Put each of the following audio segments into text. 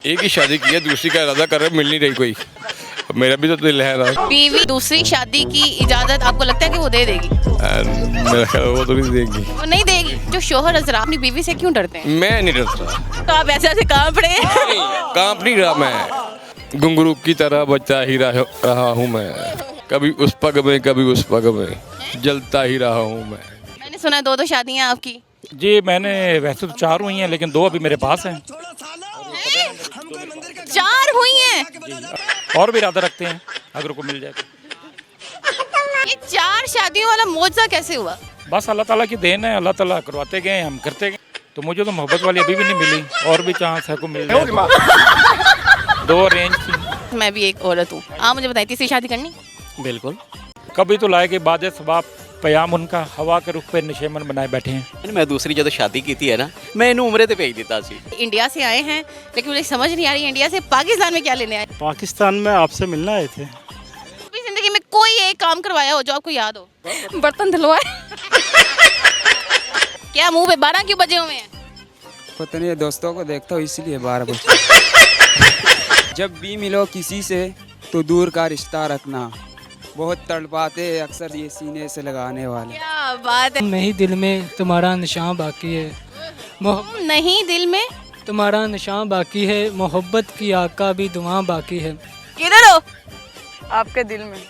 एक ही शादी की है, दूसरी का इरादा कर रहे, मिल नहीं रही कोई। मेरा भी तो दिल है ना। बीवी दूसरी शादी की इजाजत आपको लगता है कि वो दे देगी? मेरा ख्याल वो तो नहीं देंगी। वो नहीं देगी। जो शोहर हजरात अपनी बीवी से क्यों डरते हैं? मैं नहीं डरता। तो आप ऐसे ऐसे कांप पड़े हैं। कांप नहीं रहा मैं, घुंघरू की तरह बचा ही रहा हूँ मैं। कभी उस पग में कभी उस पग में जलता ही रहा हूँ मैं। मैंने सुना है 2 शादियां आपकी। जी मैंने वैसे तो 4 हुई हैं लेकिन 2 अभी मेरे पास हैं 4 हुई हैं। और भी इरादा रखते हैं अगर को मिल जाए तो। ये 4 शादियों वाला मौजा कैसे हुआ? बस अल्लाह ताला की देन है, अल्लाह ताला करवाते गए, हम करते गए। तो मुझे तो मोहब्बत वाली अभी भी नहीं मिली, और भी चांस है को मिल जाए। 2 अरेंज थी। मैं भी एक औरत हूँ। आप मुझे बताइए, तीसरी शादी करनी? बिल्कुल। कभी तो लाए के बाद सबाब पयाम उनका हवा के रुख पे निशेमन बनाए बैठे हैं। मैं दूसरी जो शादी की थी है ना, मैं इन उम्रे ते भेज देता सी। इंडिया से आए हैं लेकिन मुझे समझ नहीं आ रही इंडिया से पाकिस्तान में क्या लेने आए? पाकिस्तान में आपसे मिलने आए थे। अपनी जिंदगी में कोई एक काम करवाया हो जो आपको याद हो? बर्तन धुलवाए। क्या मुंह पे 12 क्यों बजे हुए हैं? पता नहीं, दोस्तों को देखता हूँ इसलिए 12 बजे। जब भी मिलो किसी से तो दूर का रिश्ता रखना, बहुत तड़पाते अक्सर ये सीने से लगाने वाले। क्या बात है। नहीं दिल में तुम्हारा निशान बाकी है, नहीं दिल में तुम्हारा निशान बाकी है, मोहब्बत की आका भी दुआ बाकी है। किधर हो? आपके दिल में।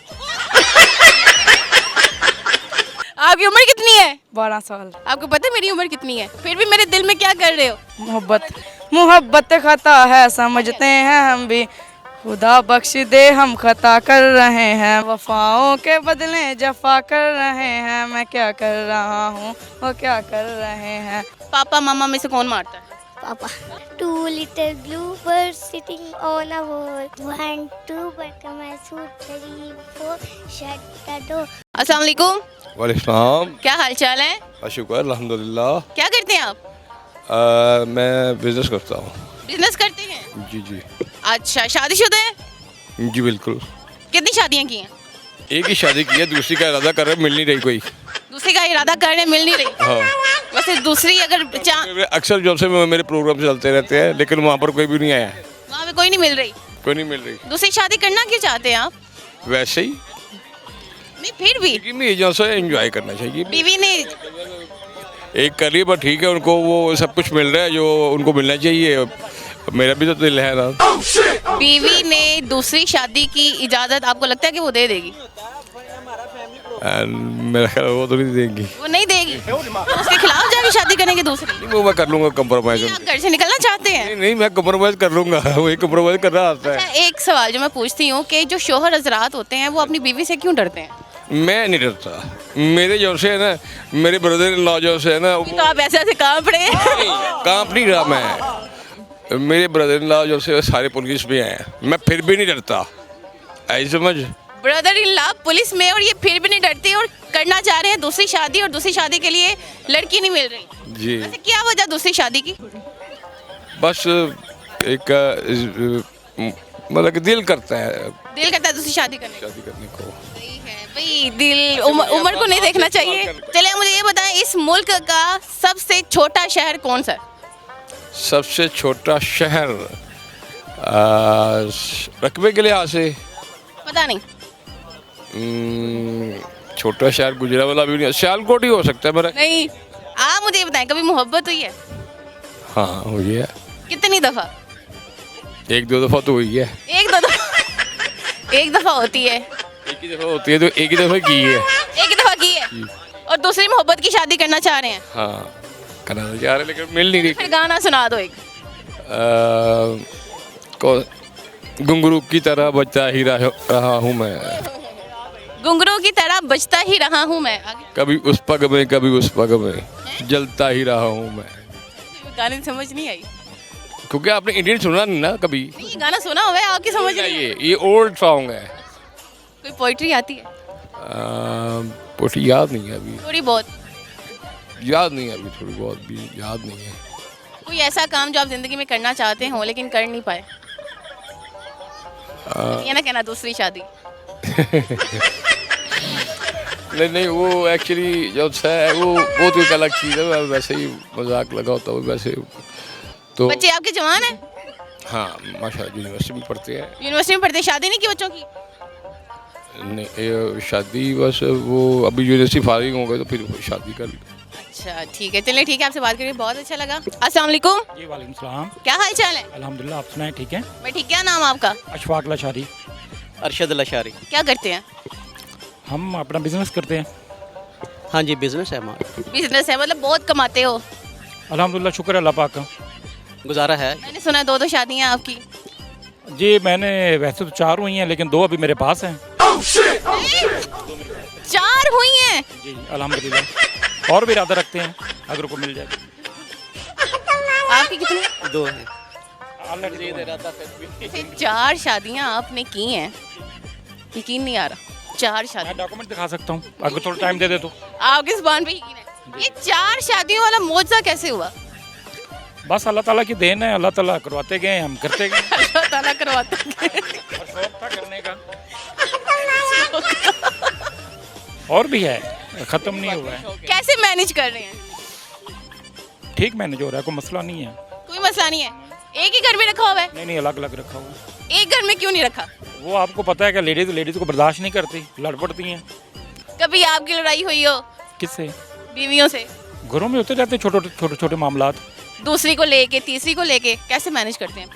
आपकी उम्र कितनी है? 12 साल। आपको पता है मेरी उम्र कितनी है? फिर भी मेरे दिल में क्या कर रहे हो? मोहब्बत खता है समझते हैं हम भी, खुदा बख्श दे हम खता कर रहे हैं, वफाओं के बदले जफा कर रहे हैं, मैं क्या कर रहा हूँ वो क्या कर रहे हैं। पापा मामा में से कौन मारता है? Papa. 2 little bluebirds sitting on a wall. 1, 2, welcome my suit. 3, 4, shut the door. अस्सलाम वालेकुम। वालेकुम। क्या हालचाल है? शुक्र अल्हम्दुलिल्लाह। क्या करते हैं आप? मैं बिजनेस करता हूँ। बिजनेस करते हैं? जी जी। अच्छा, शादीशुदा है? जी बिल्कुल। कितनी शादियां की हैं? एक ही शादी की है, दूसरी का इरादा कर रहे, मिल नहीं रही कोई। दूसरी का इरादा करने मिल नहीं रही। हाँ। वैसे दूसरी अगर अक्सर जब से मेरे प्रोग्राम चलते रहते हैं लेकिन वहाँ पर कोई भी नहीं आया है। वहाँ पे कोई नहीं मिल रही। कोई नहीं मिल रही। दूसरी शादी करना क्यों चाहते हैं आप? वैसे ही। नहीं फिर भी लेकिन नहीं, जो से एंजॉय करना चाहिए। बीवी ने एक कर लिया पर ठीक है, उनको वो सब कुछ मिल रहा है जो उनको मिलना चाहिए। मेरा भी तो दिल है ना। बीवी ने दूसरी शादी की इजाजत आपको लगता है कि वो दे देगी? मेरा ख्याल वो तो नहीं देंगी। वो नहीं देगी। तो उसके खिलाफ जाके शादी करेंगे दूसरी? नहीं, वो मैं कर लूंगा कंप्रोमाइज। आप घर से निकलना चाहते हैं? नहीं मैं कंप्रोमाइज कर लूंगा, वही कंप्रोमाइज करना आता है। अच्छा, एक सवाल जो मैं पूछती हूँ कि जो शोहर हजरात होते हैं वो अपनी बीवी से क्यों डरते हैं? मैं नहीं डरता। मेरे जो से है ना, मेरे ब्रदर इन लॉ जो से है ना, तो आप ऐसे ऐसे कांप पड़े हैं। कांप नहीं रहा मैं। मेरे ब्रदर इन लॉ जो से सारे पुलिस में हैं, मैं फिर भी नहीं डरता। ऐसी समझ। ब्रदर इन लॉ पुलिस में और ये फिर भी नहीं डरती और करना चाह रहे हैं दूसरी शादी, और दूसरी शादी के लिए लड़की नहीं मिल रही। जी। वैसे क्या वजह दूसरी शादी की? बस एक मतलब कि दिल करता है दिल करता है दूसरी शादी करने को। सही है भाई, दिल उम्र को नहीं देखना चाहिए। चलिए मुझे ये बताएं, इस मुल्क का सबसे छोटा शहर कौन सा? सबसे छोटा शहर रकबे के लिहाज से पता नहीं। छोटा शहर गुजरावाला भी नहीं, सियालकोट ही हो सकता है मेरा। नहीं, आप मुझे ये बताएं, कभी मोहब्बत हुई है? हाँ हुई है। कितनी दफा? 1-2 दफा तो हुई है। एक दफा होती है। एक ही दफा होती है तो एक ही दफा की है। एक ही दफा की है और दूसरी मोहब्बत की शादी करना चाह रहे हैं। हाँ करना तो चाह रहे लेकिन मिल नहीं रही। फिर गाना सुना दो एक। घुंघरू की तरह बचा ही रहा हूँ मैं। घुंघरू की तरह बचता ही रहा हूँ मैं। आगे? कभी उस पग में कभी उस पग में जलता ही रहा हूँ मैं। गाने समझ नहीं आई क्योंकि आपने इंडियन सुना नहीं ना कभी। ये गाना सुना हुआ है, आपकी समझ नहीं आई। ये ओल्ड सॉन्ग है। कोई पोइट्री आती है? पोइट्री याद नहीं है अभी। थोड़ी बहुत याद नहीं है अभी, थोड़ी बहुत भी याद नहीं है। कोई ऐसा काम जो आप जिंदगी में करना चाहते हो लेकिन कर नहीं पाए? ये ना कहना दूसरी शादी। नहीं वो एक्चुअली जो है वो तो एक अलग चीज़ है। वैसे ही मजाक लगा होता है वैसे तो। बच्चे आपके जवान हैं? हाँ माशाल्लाह यूनिवर्सिटी में पढ़ते हैं। यूनिवर्सिटी में पढ़ते, शादी नहीं की बच्चों की? नहीं शादी बस वो अभी यूनिवर्सिटी फारिग हो गए तो फिर शादी कर ली। अच्छा ठीक है, चलिए ठीक है, आपसे बात करके बहुत अच्छा लगा। अस्सलाम वालेकुम। जी वालेकुम सलाम। क्या हाल चाल है? अल्हम्दुलिल्लाह, आप सुनाएं? ठीक है। मैं ठीक, क्या नाम है आपका? अशफाक लशारी। अरशद लशारी। क्या करते हैं? हम अपना बिजनेस करते हैं। हाँ जी, बिजनेस है हमारा। बिजनेस है, मतलब बहुत कमाते हो? अल्हम्दुलिल्लाह, शुक्र है अल्लाह पाक का। गुजारा है। मैंने सुना 2 शादियां आपकी। जी मैंने वैसे तो 4 हुई हैं, लेकिन 2 अभी मेरे पास हैं। 4 हुई हैं? जी अल्हम्दुलिल्लाह, और भी इरादा रखते हैं अगर को मिल जाए। आपकी कितनी? 2 है। ऐसे 4 शादियां आपने की हैं, यकीन नहीं आ रहा। 4 शादी, मैं डॉक्यूमेंट दिखा सकता हूँ अगर थोड़ा टाइम दे दे तो। आपकी जुबान पे यकीन है? ये 4 शादियों वाला मौजा कैसे हुआ? बस अल्लाह ताला की देन है, अल्लाह ताला करवाते गए, हम करते गए। अल्लाह ताला करवाता है। और शौक था करने का, और भी है, ख़त्म नहीं हुआ है। कैसे मैनेज कर रहे हैं? ठीक मैनेज हो रहा है, कोई मसला नहीं है। कोई मसला नहीं है? एक ही घर में रखा हुआ है? नहीं अलग अलग रखा हुआ है। एक घर में क्यों नहीं रखा? वो आपको पता है कि लेडीज़ को बर्दाश्त नहीं करती, लड़ पड़ती हैं। कभी आपकी लड़ाई हुई हो किससे? बीवियों से? घरों में होते रहते छोटे मामलात। दूसरी को लेके, तीसरी को लेके कैसे मैनेज करते हैं?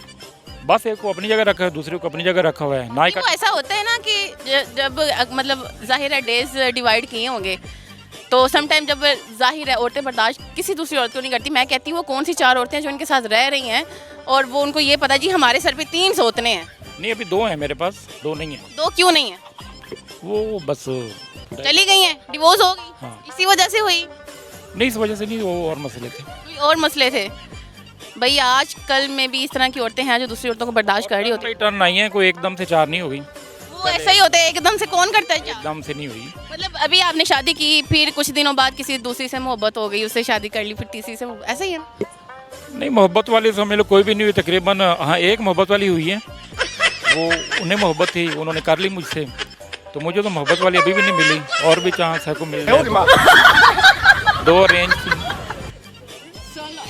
बस एक को अपनी जगह रखा है, दूसरे को अपनी जगह रखा हुआ है ना। देखो ऐसा होता है ना कि जब मतलब जाहिर है डेज डिवाइड किए होंगे, तो सम टाइम जब जाहिर है औरतें बर्दाश्त किसी दूसरी औरत को नहीं करती। मैं कहती हूँ वो कौन सी 4 औरतें हैं जो इनके साथ रह रही हैं और वो उनको ये पता जी हमारे सर पे 3 सौतने हैं। नहीं अभी 2 हैं मेरे पास, 2 नहीं है। 2 क्यों नहीं है? वो बस चली गई हैं, डिवोर्स हो गई। हाँ। इसी वजह से हुई? नहीं इस वजह से नहीं, वो और मसले थे। कोई और मसले थे? भाई आज कल में भी इस तरह की औरतें हैं जो दूसरी औरतों को बर्दाश्त कर रही होती हैं। टर्न आई है, कोई एकदम से 4 नहीं हो गई। वो ऐसा ही होता है, एकदम से कौन करता है 4? एकदम से नहीं हुई। मतलब अभी आपने शादी की, फिर कुछ दिनों बाद किसी दूसरी से मोहब्बत हो गई, उससे शादी कर ली, फिर तीसरी से, ऐसा ही है? नहीं मोहब्बत वाली समझ लो कोई भी नहीं हुई तकरीबन। हाँ एक मोहब्बत वाली हुई है, वो उन्हें मोहब्बत थी, उन्होंने कर ली मुझसे, तो मुझे तो मोहब्बत वाली अभी भी नहीं मिली, और भी चांस है को मिल जाए। 2 अरेंज थी।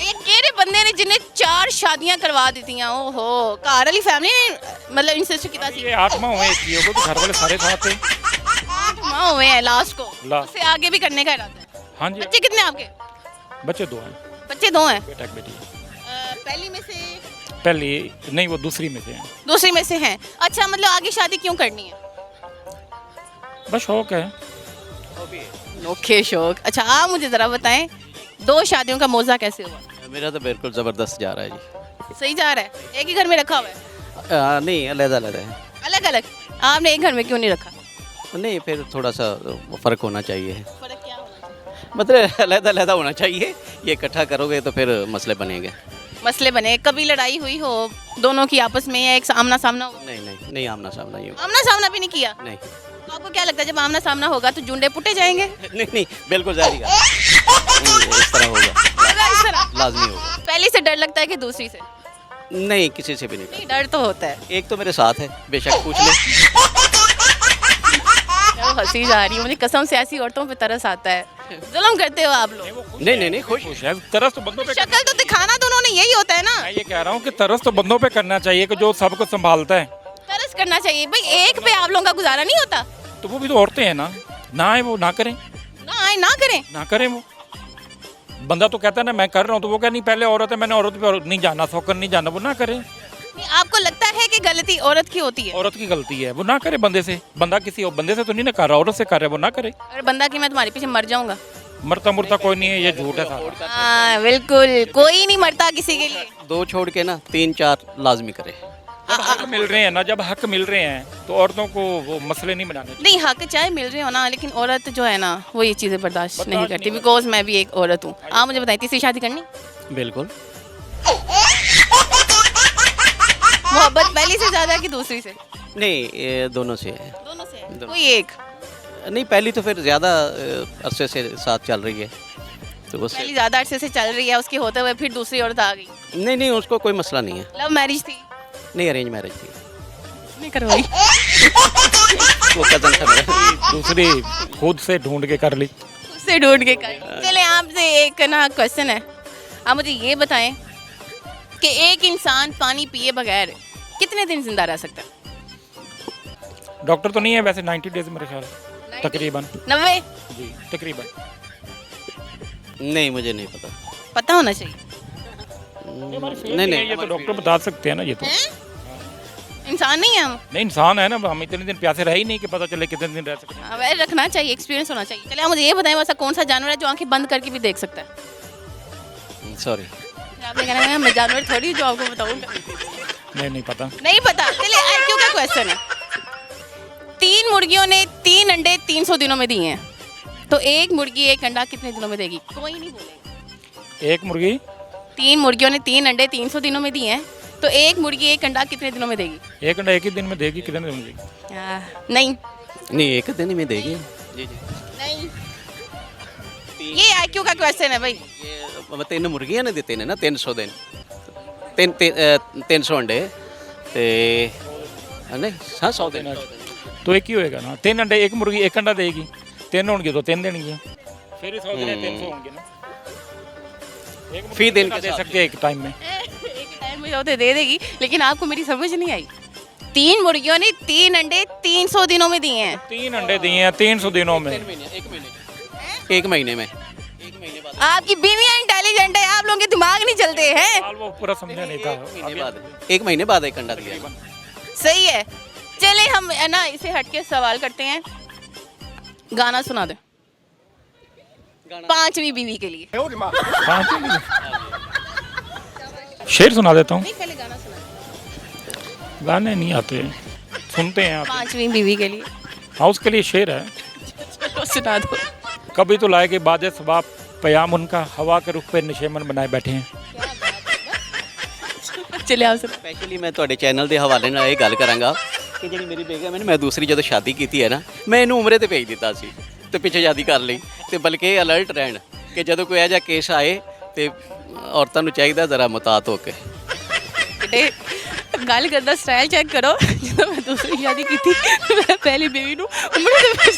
एक केरे बंदे ने जिन्हें 4 शादियां करवा दी थी। ओहो, घर वाली फैमिली ने मतलब इंसिस्ट किया सी। ये 8 माह हुए एक तो घर वाले सारे साथ थे। 8 माह हुए हैं लास्ट को, लास्ट। उससे आगे भी करने का इरादा है? हाँ जी। बच्चे कितने आपके? बच्चे 2 हैं। बच्चे 2 हैं? बेटा एक बेटी। पहली में से? पहली नहीं, वो दूसरी में से हैं। दूसरी में से हैं। अच्छा, मतलब आगे शादी क्यों करनी है? बस शौक है। नोखे शौक। अच्छा आप मुझे ज़रा बताएं 2 शादियों का मौजा कैसे हुआ? मेरा तो बिल्कुल ज़बरदस्त जा रहा है जी। सही जा रहा है? एक ही घर में रखा हुआ है? नहीं अलग-अलग है। अलग अलग? आपने एक घर में क्यों नहीं रखा? नहीं फिर थोड़ा सा फ़र्क होना चाहिए। फर्क क्या होना चाहिए? मतलब अलग-अलग होना चाहिए, ये इकट्ठा करोगे तो फिर मसले बनेंगे। मसले बने? कभी लड़ाई हुई हो दोनों की आपस में, या एक आमना सामना हो? नहीं आमना सामना ये आमना सामना भी नहीं किया? नहीं। तो आपको क्या लगता है जब आमना सामना होगा तो जुंडे पुटे जाएंगे? नहीं बिल्कुल जारी का इस तरह होगा, इस तरह लाजमी होगा। पहली से डर लगता है कि दूसरी से? नहीं किसी से भी नहीं। नहीं, डर तो होता है। एक तो मेरे साथ है, बेशक पूछ ले। मैं हंसी जा रही हूँ, मुझे कसम से ऐसी औरतों पे तरस आता है। जुल्म करते हो आप लोग। नहीं खुश है। तरस तो बंदों पे, शक्ल तो दिखाना दोनों ने यही होता है ना। मैं ये कह रहा हूँ कि तरस तो बंदों पे करना चाहिए कि जो सबको संभालता है। तरस करना चाहिए भाई, एक पे आप लोगों का गुजारा नहीं होता। तो वो भी तो औरतें हैं ना, ना आए वो ना करें, ना आए ना करें। वो बंदा तो कहता है ना मैं कर रहा हूँ, तो वो कह नहीं पहले औरत है, मैंने औरत पे नहीं जाना, सौकन नहीं जाना, वो ना करे। नहीं, आपको लगता है कि गलती औरत की होती है? औरत की गलती है, वो ना करे बंदे से। बंदा किसी और बंदे से तो नहीं ना कर रहा, औरत से कर रहा है, वो ना करे। अगर बंदा कि मैं तुम्हारे पीछे मर जाऊंगा, मरता मुरता कोई नहीं है, ये झूठ है सारा। हाँ बिल्कुल, कोई नहीं मरता किसी के लिए। 2 छोड़ के ना 3-4 लाजमी करे। जब हक मिल रहे हैं ना, जब हक मिल रहे हैं तो औरतों को वो मसले नहीं बनाने चाहिए। नहीं, हक चाहे मिल रहे हो ना, लेकिन औरत जो है ना वो ये चीज़ें बर्दाश्त नहीं करती। बिकॉज मैं भी एक औरत हूँ। आप मुझे बताएं, तीसरी शादी करनी? बिल्कुल। मोहब्बत पहली से ज़्यादा कि दूसरी से? नहीं ये दोनों से है। दोनों से? दोनों। कोई एक? नहीं पहली तो फिर ज़्यादा अरसे से साथ चल रही है, तो उससे पहली ज़्यादा अरसे से चल रही है, उसके होते हुए फिर दूसरी औरत आ गई। नहीं उसको कोई मसला नहीं है। लव मैरिज थी? नहीं अरेंज मैरिज थी। नहीं करवाई? वो कज़न था मेरा। दूसरी खुद से ढूंढ के कर ली। उससे ढूंढ के कर। चले आपसे एक ना क्वेश्चन है, आप मुझे ये बताएं कि एक इंसान पानी पिए बगैर कितने दिन जिंदा रह सकता है? डॉक्टर तो नहीं है वैसे, 90 डेज मेरे ख्याल तकरीबन। 90? जी तकरीबन। नहीं मुझे नहीं पता। पता होना चाहिए। नहीं नहीं, ये तो डॉक्टर बता सकते हैं ना, ये तो इंसान नहीं है हम। नहीं इंसान है ना, हम इतने दिन प्यासे रहे ही नहीं कि पता चले कितने दिन रह सकते हैं। हाँ, वैसे रखना चाहिए, एक्सपीरियंस होना चाहिए। चलिए आप मुझे ये बताएं, वैसा कौन सा जानवर है जो आंखें बंद करके भी देख सकता है? सॉरी। आपने कहना है मैं जानवर थोड़ी हूँ जो आपको बताऊंगा। नहीं पता। नहीं पता। चलिए IQ का क्वेश्चन है। 3 मुर्गियों ने 3 अंडे 300 दिनों में दिए हैं, तो एक मुर्गी एक अंडा कितने दिनों में देगी? कोई नहीं बोलेगा। एक मुर्गी 3 मुर्गियों ने 3 अंडे 300 दिनों में दिए हैं, तो एक मुर्गी एक अंडा कितने दिनों में देगी? एक अंडा एक ही दिन में देगी, कितने दिन में देगी? नहीं नहीं एक दिन में देगी। जी जी। नहीं, ये IQ का क्वेश्चन है भाई। ये 3 मुर्गियां ने ਦਿੱਤੇ ਨੇ ਨਾ 300 ਦਿਨ 300 अंडे ਤੇ नहीं हाँ 100 दिन। तो एक ही होएगा ना, 3 अंडे, एक मुर्गी एक अंडा देगी, 3 होंगे तो 3 देंगे, फिर 100 दिन 300 होंगे ना। एक फी दिन के दे साथ सकते हैं एक टाइम में। एक टाइम में होते दे देगी, लेकिन आपको मेरी समझ नहीं आई। 3 मुर्गियों ने 3 अंडे 300 दिनों में दिए हैं। 3 अंडे दिए हैं 300 दिनों में। एक महीने में। आपकी बीवियां इंटेलिजेंट है, आप लोगों के दिमाग नहीं चलते हैं। साल वो पूरा समझा नहीं था। एक महीने बाद एक अंडा दिया। सही है। चलिए हम है ना इसे हटके सवाल करते हैं। गाना सुना दे 5वीं बीवी के लिए। शेर सुना देता हूँ। नहीं, पहले गाना सुना। गाने नहीं आते, सुनते हैं आप। 5वीं बीवी के लिए हाँ उसके लिए शेर है। चलो सुना दो। कभी तो लाए के बाजे सबाब पयाम उनका, हवा के रुख पे निशेमन बनाए बैठे हैं। चलिए आप सुना। ਸਪੈਸ਼ਲੀ ਮੈਂ ਤੁਹਾਡੇ ਚੈਨਲ ਦੇ ਹਵਾਲੇ ਨਾਲ ਇਹ ਗੱਲ ਕਰਾਂਗਾ ਕਿ ਜਿਹੜੀ ਮੇਰੀ ਬੇਗਮ ਹੈ ਨਾ, ਮੈਂ ਦੂਸਰੀ ਜਦੋਂ ਸ਼ਾਦੀ ਕੀਤੀ ਹੈ ਨਾ, ਮੈਂ ਇਹਨੂੰ ਉਮਰੇ ਤੇ ਭੇਜ ਦਿੱਤਾ ਸੀ ਤੇ ਪਿੱਛੇ ਸ਼ਾਦੀ ਕਰ ਲਈ। ਤੇ ਬਲਕਿ ਇਹ ਅਲਰਟ ਰਹਿਣ ਕਿ ਜਦੋਂ ਕੋਈ ਇਹੋ ਜਿਹਾ ਕੇਸ ਆਏ ਤੇ ਔਰਤਾਂ ਨੂੰ ਚਾਹੀਦਾ ਜ਼ਰਾ ਮੁਤਾਤ ਹੋ ਕੇ। बेटे गल करदा स्टाइल चेक करो। ਜਦੋਂ ਮੈਂ ਦੂਸਰੀ ਸ਼ਾਦੀ ਕੀਤੀ ਮੈਂ ਪਹਿਲੀ ਬੀਵੀ ਨੂੰ ਉਮਰੇ ਦੇ ਵਿੱਚ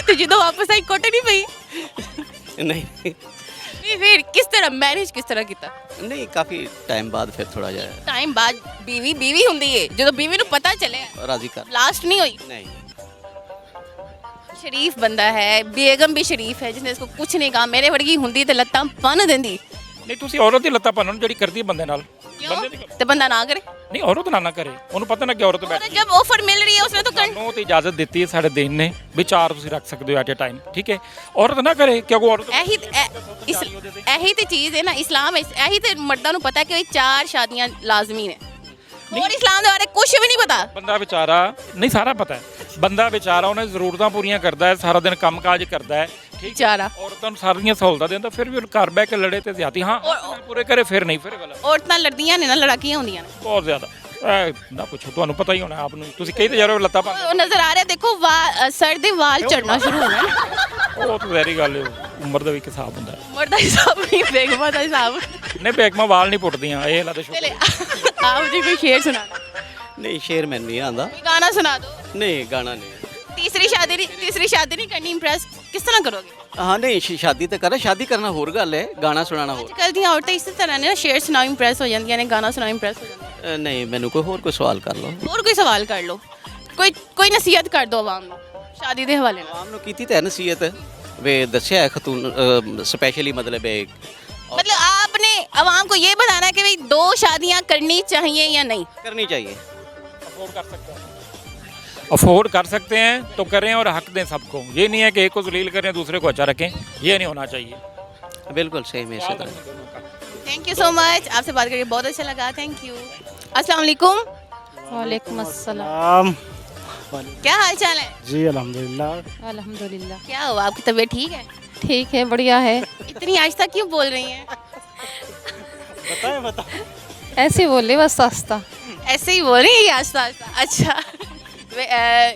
ਤੇ ਜਦੋਂ ਵਾਪਸ ਆਈ ਕੁੱਟ ਨਹੀਂ ਪਈ। ਨਹੀਂ ਨਹੀਂ ਫਿਰ ਕਿਸ ਤਰ੍ਹਾਂ ਮੈਨੇਜ ਕਿਸ ਤਰ੍ਹਾਂ ਕੀਤਾ? ਨਹੀਂ ਕਾਫੀ ਟਾਈਮ ਬਾਅਦ ਫਿਰ ਥੋੜਾ ਜਿਹਾ ਟਾਈਮ ਬਾਅਦ ਬੀਵੀ ਬੀਵੀ ਹੁੰਦੀ ਏ, ਜਦੋਂ ਬੀਵੀ ਨੂੰ ਪਤਾ ਚੱਲਿਆ ਰਾਜ਼ੀ ਕਰ। लास्ट नहीं हुई। नहीं शरीफ बंदा है, बेगम भी शरीफ है, जिसने इसको कुछ नहीं कहा। मेरे वर्गी हुंदी ते लत्तां पन देंदी। ਨਹੀਂ ਤੁਸੀਂ ਔਰਤ ਦੀ ਲੱਤਾਂ ਭੰਨਣ ਜਿਹੜੀ ਕਰਦੀ ਹੈ ਬੰਦੇ ਨਾਲ। ਬੰਦੇ ਦੀ ते बंदा ना करे। ਨਹੀਂ, ਔਰਤ ਨਾ ਕਰੇ, ਉਹਨੂੰ ਪਤਾ ਨਾ ਕਿ ਔਰਤ और ਬੈਠੀ जब ऑफर मिल रही है उसने तो कर। ਨੂੰ ਤੇ ਇਜਾਜ਼ਤ ਦਿੱਤੀ ਹੈ ਸਾਡੇ ਦਿਨ ਨੇ ਵੀ 4 ਤੁਸੀਂ ਰੱਖ ਸਕਦੇ ਹੋ ਐਟ ਅ ਟਾਈਮ, ਠੀਕ ਹੈ। ਔਰਤ ਨਾ ਕਰੇ ਕਿਉਂਕਿ ਔਰਤ ਇਹੀ ਤੇ ਚੀਜ਼ ਹੈ ਨਾ ਇਸਲਾਮ ਵਿੱਚ। ਇਹੀ ਤੇ ਮਰਦਾਂ ਨੂੰ ਪਤਾ ਹੈ ਕਿ 4 ਸ਼ਾਦੀਆਂ ਲਾਜ਼ਮੀ ਨੇ। ਹੋਰ ਇਸਲਾਮ ਦੇ ਬਾਰੇ ਕੁਝ ਵੀ ਨਹੀਂ ਪਤਾ। ਬੰਦਾ ਵਿਚਾਰਾ ਨਹੀਂ, ਸਾਰਾ ਪਤਾ ਹੈ। ਬੰਦਾ ਵਿਚਾਰਾ ਉਹਨੇ ਜ਼ਰੂਰਤਾਂ ਪੂਰੀਆਂ ਕਰਦਾ ਹੈ, ਸਾਰਾ ਦਿਨ ਕੰਮਕਾਜ ਕਰਦਾ ਹੈ, ਠੀਕ ਹੈ। ਵਿਚਾਰਾ ਔਰਤਾਂ ਨੂੰ ਸਾਰੀਆਂ ਸਹੂਲਤਾਂ ਦਿੰਦਾ, ਫਿਰ ਵੀ ਉਹ ਘਰ ਬਹਿ ਕੇ ਲੜੇ ਤੇ ਜ਼ਿਆਦੀ। ਹਾਂ ਪੂਰੇ ਕਰੇ ਫਿਰ ਨਹੀਂ, ਫਿਰ ਗਲਤ। ਔਰਤਾਂ ਲੜਦੀਆਂ ਨੇ ਨਾ, ਲੜਾਕੀਆਂ ਹੁੰਦੀਆਂ ਨੇ ਬਹੁਤ ਜ਼ਿਆਦਾ। ਨਾ ਪੁੱਛੋ, ਤੁਹਾਨੂੰ ਪਤਾ ਹੀ ਹੋਣਾ ਆਪ ਨੂੰ। ਤੁਸੀਂ ਕਹੀ ਤੇ ਜਾ ਰਹੇ ਹੋ ਲੱਤਾਂ ਭੰਨ। ਉਹ ਨਜ਼ਰ ਆ ਰਿਹਾ ਦੇਖੋ ਸਰ ਦੇ ਵਾਲ ਝੜਨਾ ਸ਼ੁਰੂ ਹੋ ਗਏ। ਉਹ ਤਾਂ ਵੈਰੀ ਗੱਲ ਹੈ, ਉਮਰ ਦਾ ਵੀ ਇੱਕ ਹਿਸਾਬ ਹੁੰਦਾ ਹੈ। ਉਮਰ ਦਾ ਹਿਸਾਬ ਨਹੀਂ, ਬੇਗਮਾਂ ਦਾ ਹਿਸਾਬ। ਨਹੀਂ ਬੇਗਮਾਂ ਵਾਲ ਨਹੀਂ ਪੁੱਟਦੀਆਂ, ਇਹ ਲਾ ਦੇ ਸ਼ੁਕਰ। ਚਲੇ ਆਓ ਜੀ ਕੋਈ ਸ਼ੇਰ ਸੁਣਾ ਦਿਓ। नहीं शेर मैं नहीं आंदा। कोई गाना सुना दो। नहीं गाना नहीं। तीसरी शादी नहीं करनी, इंप्रेस किस तरह करोगे? हाँ नहीं शादी तो करा, शादी करना होर गल है, गाना सुनाना होर। आजकल दी औरतें इस तरह ने ना शेर सुनाओ इंप्रेस हो जांदियां ने, गाना सुनाओ इंप्रेस हो जांदियां। नहीं मैनू कोई होर कोई सवाल कर लो। और कोई सवाल कर लो, कोई नसीहत कर दो आवाम ਨੂੰ शादी ਦੇ ਹਵਾਲੇ ਨਾਲ। आवाम ਨੂੰ ਕੀਤੀ ਤਾਂ नसीहत वे दस्या है खतून स्पेशली मतलब है। मतलब आपने आवाम को ये बताना है कि भाई 2 शादियां करनी चाहिए या नहीं करनी चाहिए। अफोर्ड कर सकते हैं तो करें और हक दें सबको। ये नहीं है कि एक को जलील करें दूसरे को अच्छा रखें, ये नहीं होना चाहिए। बिल्कुल सही में इसी तरह। थैंक यू सो मच, आपसे बात करके बहुत अच्छा लगा। Thank you. अस्सलाम वालेकुम। वालेकुम अस्सलाम। क्या हाल चाल है? जी अल्हम्दुलिल्लाह। अल्हम्दुलिल्लाह। क्या हुआ, आपकी तबीयत ठीक है? ठीक है, बढ़िया है। इतनी आहिस्ता क्यों बोल रही हैं? बताएं ऐसे ही बोले बस आस्ता। ऐसे ही बोल रही है आहिस्ता आहिस्ता। अच्छा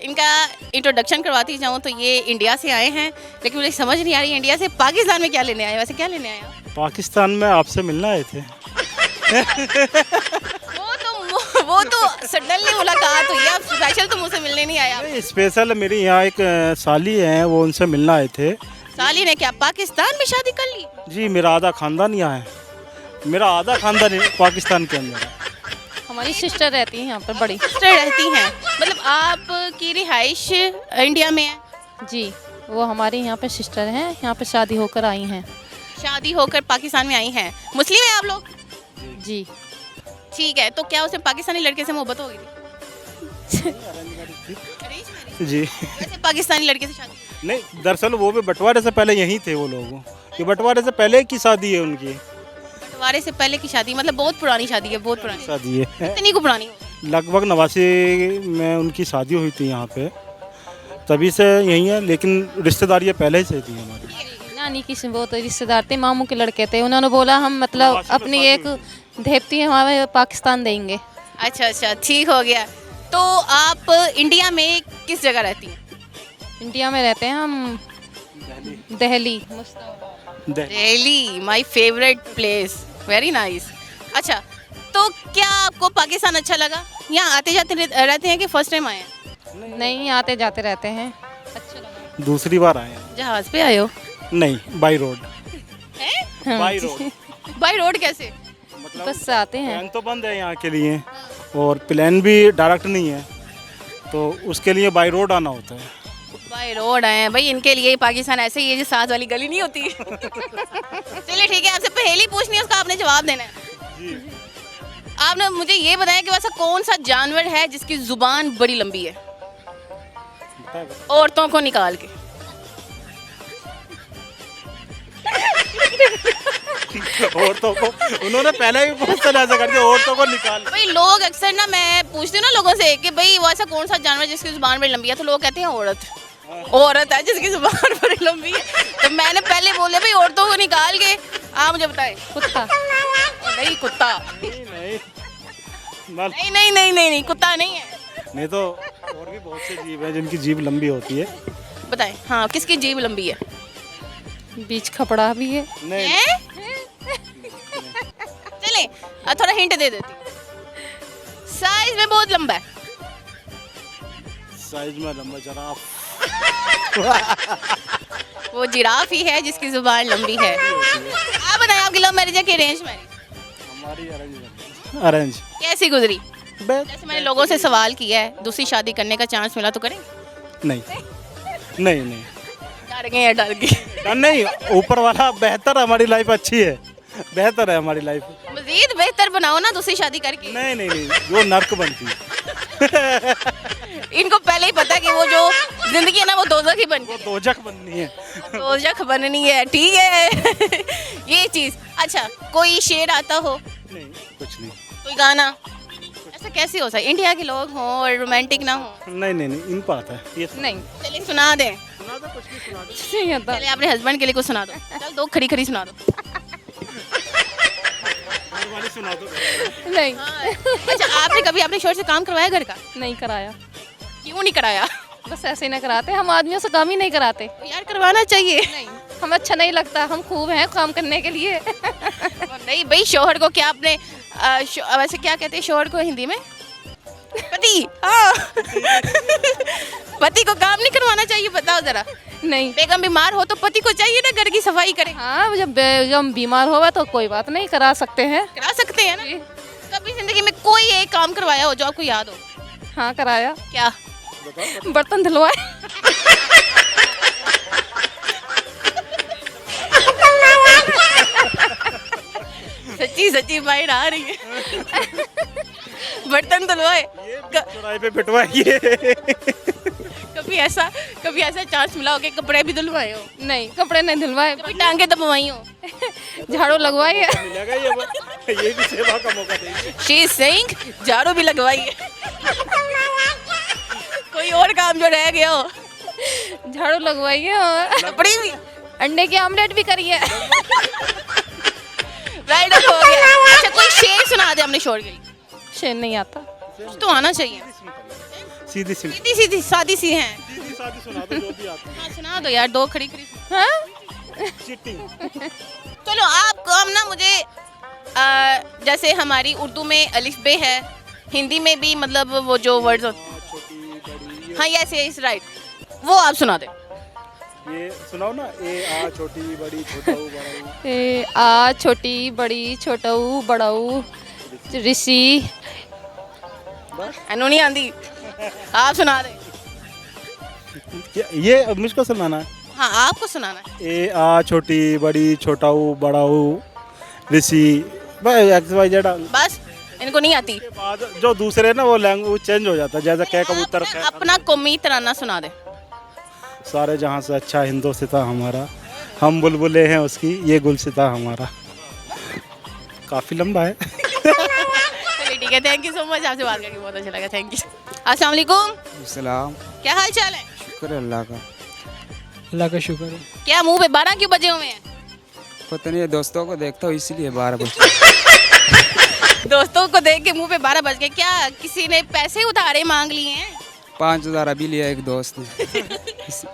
इनका इंट्रोडक्शन करवाती जाऊँ तो ये इंडिया से आए हैं, लेकिन मुझे समझ नहीं आ रही इंडिया से पाकिस्तान में क्या लेने आए। वैसे क्या लेने आए आप? पाकिस्तान में आपसे मिलना आए थे। वो तो सडनली मुलाकात हुई है, आप स्पेशल तो मुझसे मिलने नहीं आया। स्पेशल मेरी यहाँ एक साली हैं, वो उनसे मिलना आए थे। साली ने क्या पाकिस्तान में शादी कर ली? जी मेरा आधा खानदान यहाँ है, मेरा आधा खानदान पाकिस्तान के अंदर है। हमारी सिस्टर रहती है यहाँ पर बड़ी। सिस्टर रहती हैं, मतलब आपकी रिहाइश इंडिया में है? जी, वो हमारे यहाँ पे सिस्टर हैं, यहाँ पे शादी होकर आई हैं। शादी होकर पाकिस्तान में आई हैं। मुस्लिम है आप लोग? जी। ठीक है, तो क्या उसे पाकिस्तानी लड़के से मोहब्बत हो गई थी? जी वैसे पाकिस्तानी लड़के से शादी? नहीं, दरअसल वो भी बंटवारे से पहले यहीं थे वो लोग, कि बंटवारे से पहले की शादी है उनकी। बंटवारे से पहले की शादी, मतलब बहुत पुरानी शादी है, बहुत पुरानी शादी है, कितनी को पुरानी? लगभग 89 में उनकी शादी हुई थी यहाँ पे, तभी से यहीं है, लेकिन रिश्तेदारियाँ पहले से थी हमारी। नानी की वो तो रिश्तेदार थे, मामू के लड़के थे, उन्होंने बोला हम मतलब अपनी एक धेपती हमारे पाकिस्तान देंगे। अच्छा अच्छा, ठीक हो गया। तो आप इंडिया में किस जगह रहती हैं? इंडिया में रहते हैं हम Delhi. Delhi, my favourite place, very nice. अच्छा, तो क्या आपको पाकिस्तान अच्छा लगा? यहाँ आते जाते रहते हैं कि फर्स्ट टाइम आए हैं? नहीं, आते जाते रहते हैं। अच्छा लगा। दूसरी बार आए हैं। जहाज पे आए हो? नहीं, बाई रोड। हैं? By road. बाई रोड कैसे? मतलब बस से आते हैं। प्लान तो बंद है यहाँ के लिए, और प्लान भी डायरेक्ट नहीं है, तो उसके लिए बाई रोड आना होता है। बाई रोड आए हैं भाई, इनके लिए पाकिस्तान ऐसे ही है जो साथ वाली गली नहीं होती। चलिए ठीक है, आपसे पहेली पूछनी है, उसका आपने जवाब देना है। आपने मुझे ये बताया कि वैसा कौन सा जानवर है जिसकी जुबान बड़ी लंबी है, औरतों को निकाल के? औरतों को उन्होंने पहले भी बहुत सारे ऐसा कर दिया, औरतों को निकाल। भाई लोग अक्सर ना, मैं पूछती हूँ ना लोगों से कि भाई वो ऐसा कौन सा जानवर जिसकी जुबान बड़ी लंबी है, तो लोग कहते हैं औरत। औरत है जिसकी जुबान बड़ी लंबी है, तो मैंने पहले बोले भाई औरतों को निकाल के। आप मुझे बताए। कुत्ता। नहीं, कुत्ता नहीं नहीं नहीं नहीं नहीं नहीं, कुत्ता नहीं है। नहीं, तो और भी बहुत से जीव हैं जिनकी जीभ लंबी होती है। बताएं, हाँ, किसकी जीभ लंबी है? बीच खपड़ा भी है। नहीं, चले थोड़ा हिंट दे देती हूँ, साइज में बहुत लंबा है। साइज में लंबा जिराफ। वो जिराफ ही है जिसकी जुबान लंबी है। आप बताएं, आपकी लव मैरिज है कि अरेंज मैरिज? हमारी अरेंज। कैसी गुजरी? जैसे मैंने लोगों से सवाल किया है, दूसरी शादी करने का चांस मिला तो करेंगे? नहीं नहीं नहीं, डर गए या डर गए? नहीं, ऊपर वाला बेहतर, हमारी लाइफ अच्छी है, बेहतर है हमारी लाइफ। मजीद बेहतर बनाओ ना दूसरी शादी करके। नहीं नहीं नहीं, वो नर्क बनती है। इनको पहले ही पता है कि वो जो जिंदगी है ना वो दोजख ही बनती है। दोजख बननी है। दोजख बननी है, ठीक है। ये चीज। अच्छा, कोई शेर आता हो? नहीं, कुछ नहीं। कोई गाना? ऐसा कैसे हो सकता है, इंडिया के लोग हों और रोमांटिक ना हो? नहीं नहीं नहीं, इनको आता है ये। नहीं, चलिए सुना दें। सुना दो, कुछ भी सुना दो। नहीं आता। चलिए अपने हस्बैंड के लिए कुछ सुना दो। चल दो खड़ी खड़ी सुना दो। वाली सुना दो। नहीं। अच्छा, आपने कभी अपने शोहर से काम करवाया घर का? नहीं कराया। क्यों नहीं कराया? बस ऐसे ही ना कराते, हम आदमियों से काम ही नहीं कराते। यार करवाना चाहिए। नहीं, हमें अच्छा नहीं लगता, हम खूब हैं काम करने के लिए। नहीं भाई, शोहर को क्या आपने वैसे क्या कहते हैं शोहर को हिंदी में? पति। हाँ। पति को काम नहीं करवाना चाहिए, बताओ जरा। नहीं, बेगम बीमार हो तो पति को चाहिए ना घर की सफाई करे। हाँ, जब बेगम बीमार होगा तो कोई बात नहीं, करा सकते हैं। करा सकते हैं ना। कभी जिंदगी में कोई एक काम करवाया हो जो आपको याद हो? हाँ, कराया। क्या? बर्तन धुलवाए। सच्ची सच्ची बाहर आ रही है। बर्तन धुलवाए, चौराहे पे पिटवाइए। कभी ऐसा चांस मिला हो कि कपड़े भी धुलवाए हो? नहीं, कपड़े नहीं धुलवाए, कभी टांगे दबवाई हो? झाड़ू लगवाई है। मिलेगा ये भी सेवा का मौका देंगे। शी इज सेइंग झाड़ू भी लगवाई है। कोई और काम जो रह गया हो? झाड़ू लगवाई है और कपड़े भी, अंडे की ऑमलेट भी करी है। राइट हो गया। अच्छा, कोई शेर सुना दे हमने शोर के लिए। शेर नहीं आता। कुछ तो आना चाहिए। सीधी सीधी सीधी सादी सी हैं। सादी सुना दो, जो भी आती है। हाँ, सुना दो यार, दो खड़ी खड़ी। हाँ? चीटिंग। चलो आपको हम ना मुझे जैसे हमारी उर्दू में अलिफ बे है, हिंदी में भी मतलब वो जो वर्ड्स होते हैं, हाँ यस यस राइट, वो आप सुना दे। ये सुनाओ ना, ए आ छोटी बड़ी छोटा ऊ बड़ा ऊ। ए आ छोटी बड़ी छोटऊ बड़ऊ ऋषि। अनु नहीं आंदी, आप सुना दे। ये अब मुझको सुनाना है। हाँ आपको सुनाना है। ए आ छोटी बड़ी छोटा ऊ बड़ा ऊ ऋषि, एक्स वाई जेड। बस इनको नहीं आती। के बाद जो दूसरे ना वो लैंग्वेज चेंज हो जाता है, जैसे कै कबूतर कै। अपना कौमी तराना सुना दे। सारे जहाँ से अच्छा हिंदुस्तान हमारा, हम बुलबुले हैं उसकी, ये गुलसिता हमारा। काफ़ी लंबा है। चलिए ठीक है, थैंक यू सो मच, आपसे बात करके बहुत अच्छा लगा, थैंक यू। अस्सलाम वालेकुम, सलाम। क्या हाल चाल है? शुक्र है अल्लाह का। अल्लाह का शुक्र है। क्या मुंह पे 12 क्यों बजे हुए हैं? पता नहीं, दोस्तों को देखता हूँ इसीलिए 12 बजे। दोस्तों को देख के मुंह पे 12 बज गए। क्या किसी ने पैसे उधारे मांग लिए हैं? 5000 अभी लिया एक दोस्त ने।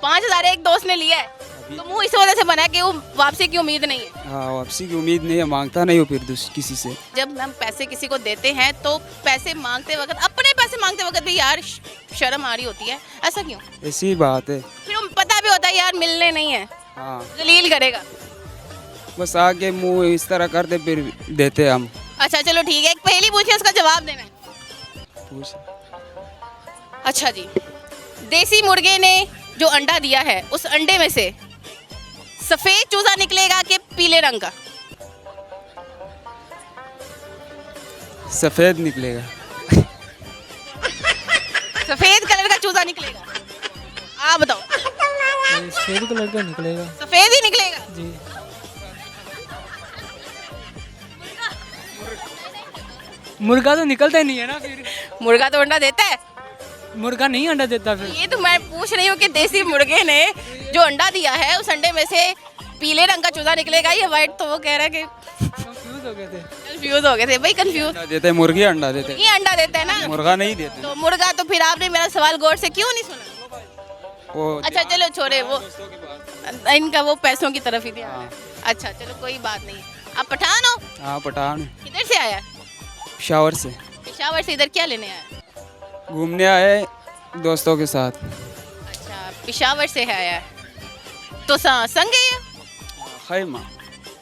5000 एक दोस्त ने लिया है, तो मुंह इस वजह से बना है कि वो वापसी की उम्मीद नहीं है। हाँ, वापसी की उम्मीद नहीं है, मांगता नहीं हूँ फिर किसी से। जब हम पैसे किसी को देते हैं तो पैसे मांगते वक्त, अपने पैसे मांगते वक्त भी यार शर्म आ रही होती है, ऐसा क्यों? ऐसी ही बात है। फिर वो पता भी होता है यार मिलने नहीं है, हाँ, जलील करेगा। बस आके मुंह इस तरह करते फिर देते हम। अच्छा चलो ठीक है, एक पहेली पूछिए, उसका जवाब देना है। पूछ। अच्छा जी, देसी मुर्गे ने जो अंडा दिया है, उस अंडे में से सफेद चूजा निकलेगा कि पीले रंग का? सफेद निकलेगा। सफेद कलर का चूजा निकलेगा, आप बताओ। सफेद कलर का निकलेगा। सफेद ही निकलेगा जी। मुर्गा तो निकलता ही नहीं है ना फिर। मुर्गा तो अंडा देता है। मुर्गा नहीं अंडा देता फिर। ये तो मैं पूछ रही हूँ कि देसी मुर्गे ने जो अंडा दिया है, उस अंडे में से पीले रंग का चूजा निकलेगा या व्हाइट? तो वो कह रहा है कि कंफ्यूज हो गए थे। कंफ्यूज हो गए थे भाई, कंफ्यूज। अंडा देते हैं, मुर्गी अंडा देते ये अंडा देता है ना, हैं, मुर्गा नहीं देते। तो मुर्गा। तो फिर आपने मेरा सवाल गौर से क्यों नहीं सुना? वो अच्छा चलो छोड़े वो, इनका वो पैसों की तरफ ही ध्यान है। अच्छा चलो कोई बात नहीं। आप पठान हो? हाँ, पठान। किधर से आया? शावर से। पेशावर से। इधर क्या लेने आया? घूमने आए दोस्तों के साथ। अच्छा पेशावर से है आया, तो संग है ये? खैमा।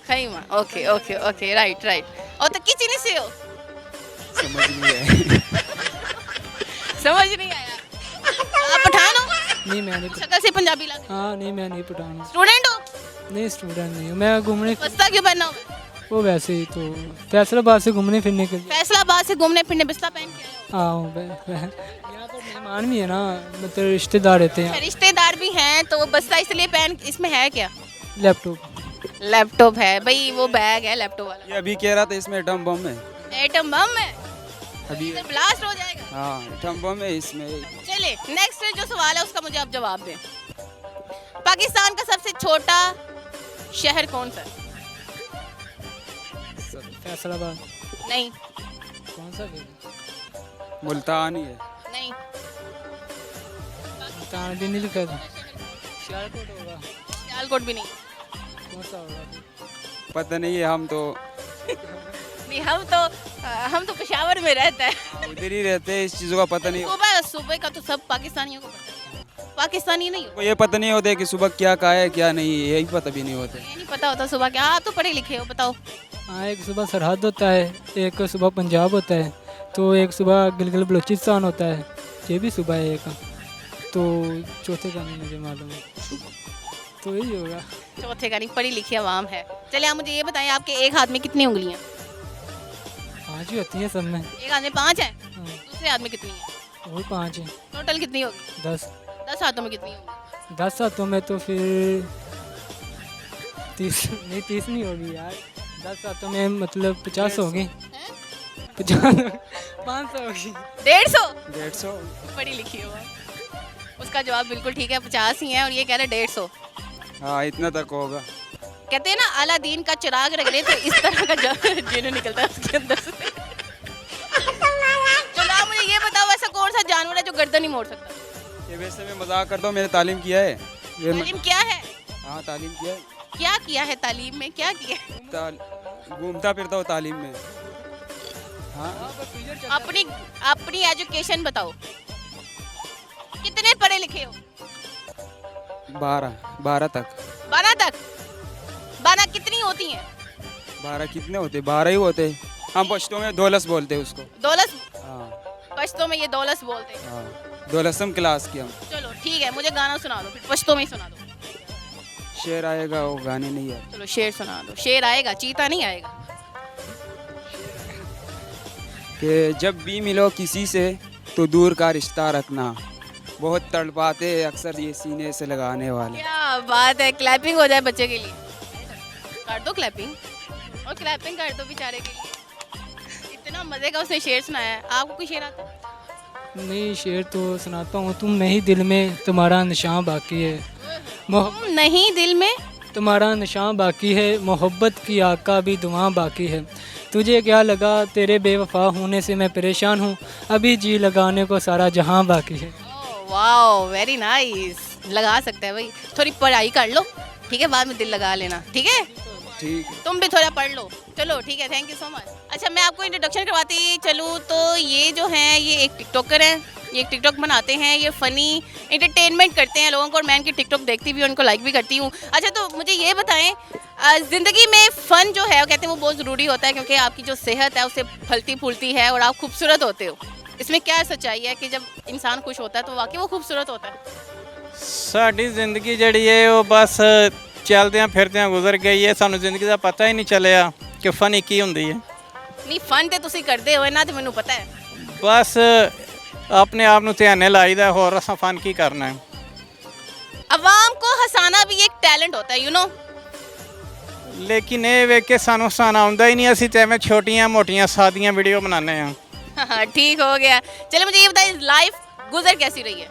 खैमा, okay okay okay, right right. और तो किचन से हो? समझ नहीं आया। समझ नहीं आया। आप पठान हो? नहीं मैं नहीं। शक्ल से पंजाबी लग। हाँ नहीं मैं नहीं पठान हूँ। स्टूडेंट हो? नहीं स्टूडेंट नहीं हूँ मैं। घूमने बस्ता क्यों पहना हुआ है? वो वैसे ही तो फैसलाबाद से घूमने फिरने के लिए। फैसलाबाद से घूमने फिरने बस्ता पहन के आए हो? हाँ यहाँ पर मेहमान भी है ना, मतलब रिश्तेदार रहते अच्छा, हैं। रिश्तेदार भी हैं, तो वो बस्ता इसलिए पहन। इसमें है क्या? लैपटॉप। लैपटॉप है भाई, वो बैग है लैपटॉप वाला। ये अभी कह रहा था इसमें एटम बम है। एटम बम है? अभी इधर ब्लास्ट हो जाएगा। हाँ, एटम बम है इसमें। चलिए नेक्स्ट जो सवाल है उसका मुझे आप जवाब दें। पाकिस्तान का सबसे छोटा शहर कौन सा है? फैसलाबाद। नहीं। कौन सा फिर? मुल्तान ही है। नहीं। मुल्तान भी नहीं लिखा था। सियालकोट होगा। सियालकोट भी नहीं। कौन सा होगा? पता नहीं है, हम तो नहीं, हम तो पेशावर में रहते हैं। उधर ही रहते हैं, इस चीज़ों का पता नहीं। सुबह का तो सब पाकिस्तानियों को पता है, पाकिस्तानी नहीं हो। को ये पता नहीं होता कि सुबह क्या का है क्या नहीं, यही पता भी नहीं होता। ये नहीं पता होता सुबह क्या। आप तो पढ़े लिखे हो, बताओ। हाँ एक सुबह सरहद होता है, एक सुबह पंजाब होता है, तो एक सुबह गिलगित बलूचिस्तान होता है, ये भी सुबह है एक। तो चौथे का नहीं मुझे मालूम है, तो यही होगा। चौथे का नहीं, पढ़ी लिखी आवाम है। चलिए आप मुझे ये बताएं, आपके एक हाथ में कितनी उंगलियां? 5 ही होती है सब में। एक हाथ में 5 है। हाँ, दूसरे हाथ में कितनी है? वो 5 है। टोटल कितनी होगी? 10। 10 हाथों में कितनी होगी? 10 हाथों में तो फिर 30 नहीं होगी यार। 10 हाथों में मतलब 50 होगी। 50 500 होगी। 150? पढ़ी लिखी हो आप। उसका जवाब बिल्कुल ठीक है, 50 ही है, और ये कह रहे 150। हाँ, इतना तक होगा। कहते हैं ना अलादीन का चिराग रख रहे, तो इस तरह का जिन निकलता है उसके अंदर से। चलो आप मुझे ये बताओ, ऐसा कौन सा जानवर है जो गर्दन नहीं मोड़ सकता? ये वैसे मैं मजाक करता हूँ, मैंने तालीम किया है। तालीम क्या है? हाँ, तालीम किया है। क्या किया है तालीम में? क्या किया है? घूमता फिरता हूँ तालीम में। हाँ, अपनी एजुकेशन बताओ, कितने पढ़े लिखे हो? 12 तक। 12 तक? 12 कितनी होती हैं? 12 कितने होते? 12 ही होते। हम पश्तो में दौलस बोलते हैं उसको। दौलस? हाँ पश्तो में ये दौलस बोलते हैं। हाँ, दौलसम क्लास की हम। चलो ठीक है, मुझे गाना सुना दो, फिर पश्तो में ही सुना दो। शेर आएगा, वो गाने नहीं आते। चलो शेर सुना दो। शेर आएगा, चीता नहीं आएगा। कि जब भी मिलो किसी से तो दूर का रिश्ता रखना, बहुत तड़पाते अक्सर ये सीने से लगाने वाले। क्या बात है, क्लैपिंग हो जाए बच्चे के लिए। कर दो क्लैपिंग, और क्लैपिंग कर दो बेचारे के लिए। इतना मजे का उसने शेर सुनाया है। आपको कोई शेर आता है? नहीं, शेर तो सुनाता हूँ। तुम नहीं दिल में तुम्हारा निशान बाकी है, तुम नहीं दिल में तुम्हारा निशान बाकी है, मोहब्बत की आका भी दुआ बाकी है। तुझे क्या लगा तेरे बेवफा होने से मैं परेशान हूँ, अभी जी लगाने को सारा जहां बाकी है। Wow, very nice. लगा सकते हैं भाई, थोड़ी पढ़ाई कर लो, ठीक है, बाद में दिल लगा लेना, ठीक है? ठीक है। तुम भी थोड़ा पढ़ लो। चलो ठीक है, थैंक यू सो मच। अच्छा, मैं आपको इंट्रोडक्शन करवाती चलूँ तो ये जो हैं, ये एक टिकटॉकर हैं। ये एक टिकटॉक बनाते हैं, ये फ़नी एंटरटेनमेंट करते हैं लोगों को, और मैं इनकी टिकटॉक देखती भी हूँ, उनको लाइक भी करती हूँ। अच्छा, तो मुझे ये बताएं, ज़िंदगी में फ़न जो है वो कहते हैं वो बहुत ज़रूरी होता है, क्योंकि आपकी जो सेहत है उससे फलती फूलती है और आप खूबसूरत होते हो। इसमें क्या सच्चाई है कि जब इंसान खुश होता है तो वाकई वो खूबसूरत होता है? ਸਾਡੀ ਜ਼ਿੰਦਗੀ ਜਿਹੜੀ ਹੈ ਉਹ ਬਸ ਚੱਲਦਿਆਂ ਫਿਰਦਿਆਂ ਗੁਜ਼ਰ ਗਈ ਹੈ, ਸਾਨੂੰ ਜ਼ਿੰਦਗੀ ਦਾ ਪਤਾ ਹੀ ਨਹੀਂ ਚੱਲਿਆ ਕਿ ਫਨੀ ਕੀ ਹੁੰਦੀ ਹੈ। ਨਹੀਂ, ਫਨ ਤੇ ਤੁਸੀਂ ਕਰਦੇ ਹੋ ਨਾ, ਤੇ ਮੈਨੂੰ ਪਤਾ ਹੈ। ਬਸ ਆਪਣੇ ਆਪ ਨੂੰ ਧਿਆਨੇ ਲਾਈਦਾ, ਹੋਰ ਅਸਾਂ ਫਨ ਕੀ ਕਰਨਾ ਹੈ। अवाम को हंसाना भी एक टैलेंट होता है, यू नो। ਲੇਕਿਨ ਇਹ ਵੇਖ ਕੇ ਸਾਨੂੰ ਹਸਾਉਣਾ ਆਉਂਦਾ ਹੀ ਨਹੀਂ, ਅਸੀਂ ਤਾਂ ਐਵੇਂ ਛੋਟੀਆਂ ਮੋਟੀਆਂ ਸਾਦੀਆਂ ਵੀਡੀਓ ਬਣਾਉਂਦੇ ਹਾਂ। हाँ, ठीक हो गया। चलो मुझे ये बताइए, लाइफ गुजर कैसी रही है?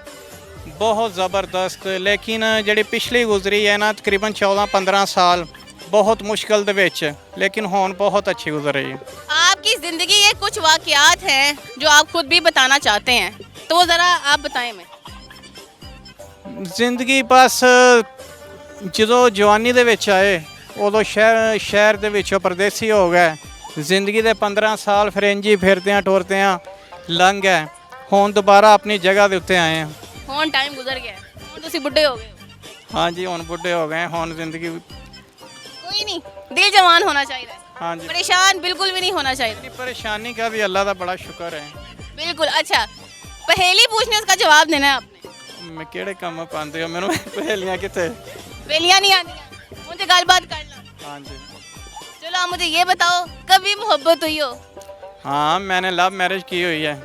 ਬਹੁਤ ਜ਼ਬਰਦਸਤ। ਲੇਕਿਨ ਜਿਹੜੀ ਪਿਛਲੀ ਗੁਜ਼ਰੀ ਹੈ ਨਾ, ਤਕਰੀਬਨ 14-15 ਸਾਲ ਬਹੁਤ ਮੁਸ਼ਕਲ ਦੇ ਵਿੱਚ, ਲੇਕਿਨ ਹੁਣ बहुत अच्छी गुजर रही है। आपकी ज़िंदगी के कुछ वाक़यात हैं जो आप खुद भी बताना चाहते हैं, तो वो ज़रा आप बताएं। मैं ਜ਼ਿੰਦਗੀ ਬਸ ਜਦੋਂ ਜਵਾਨੀ ਦੇ ਵਿੱਚ ਆਏ ਉਦੋਂ ਸ਼ਹਿਰ ਦੇ ਵਿੱਚੋਂ ਪਰਦੇਸੀ ਹੋ ਗਏ। ਜ਼ਿੰਦਗੀ ਦੇ 15 ਸਾਲ ਫਰੰਜੀ ਫਿਰਦਿਆਂ ਟੁਰਦਿਆਂ ਲੰਘ ਗਏ, ਹੁਣ ਦੁਬਾਰਾ ਆਪਣੀ ਜਗ੍ਹਾ ਦੇ ਉੱਤੇ ਆਏ ਹਾਂ। ਹੁਣ टाइम गुजर गया है, ਹੁਣ ਤੁਸੀਂ ਬੁੱਢੇ ਹੋ ਗਏ ਹੋ। ਹਾਂਜੀ, ਹੁਣ ਬੁੱਢੇ ਹੋ ਗਏ, ਹੁਣ ਜ਼ਿੰਦਗੀ कोई नहीं, दिल जवान होना चाहिए, ਹਾਂਜੀ। परेशान बिल्कुल भी नहीं होना चाहिए। परेशानी का भी अल्लाह का बड़ा शुक्र है। बिल्कुल। अच्छा, पहेली पूछने उसका जवाब देना है आपने। मैं केड़े काम पाते हो, मैंने पहेलियां कितने पहेलियां नहीं आती, मुझे गलबात करना। हाँ जी। चलो आप मुझे ये बताओ, कभी मोहब्बत हुई हो? हाँ, मैंने लव मैरिज की हुई है।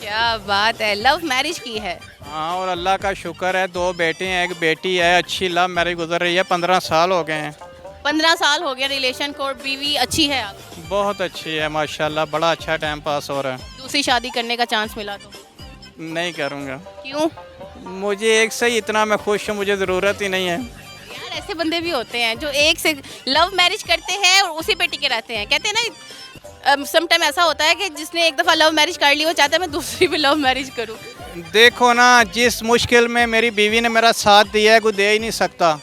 क्या बात है, लव मैरिज की है? हाँ, और अल्लाह का शुक्र है, 2 बेटे हैं, 1 बेटी है। अच्छी लव मैरिज गुजर रही है, 15 साल हो गए हैं। 15 साल हो गया रिलेशन को, और बीवी अच्छी है आपकी? बहुत अच्छी है माशाल्लाह, बड़ा अच्छा टाइम पास हो रहा है। दूसरी शादी करने का चांस मिला तो? नहीं करूँगा। क्यों? मुझे एक से ही इतना मैं खुश हूँ, मुझे ज़रूरत ही नहीं है। यार, ऐसे बंदे भी होते हैं जो एक से लव मैरिज करते हैं और उसी पे टिके रहते हैं। कहते हैं ना, सम टाइम ऐसा होता है कि जिसने एक दफ़ा लव मैरिज कर ली, वो चाहता है मैं दूसरी भी लव मैरिज करूँ। देखो ना, जिस मुश्किल में मेरी बीवी ने मेरा साथ दिया है, कोई दे ही नहीं सकता।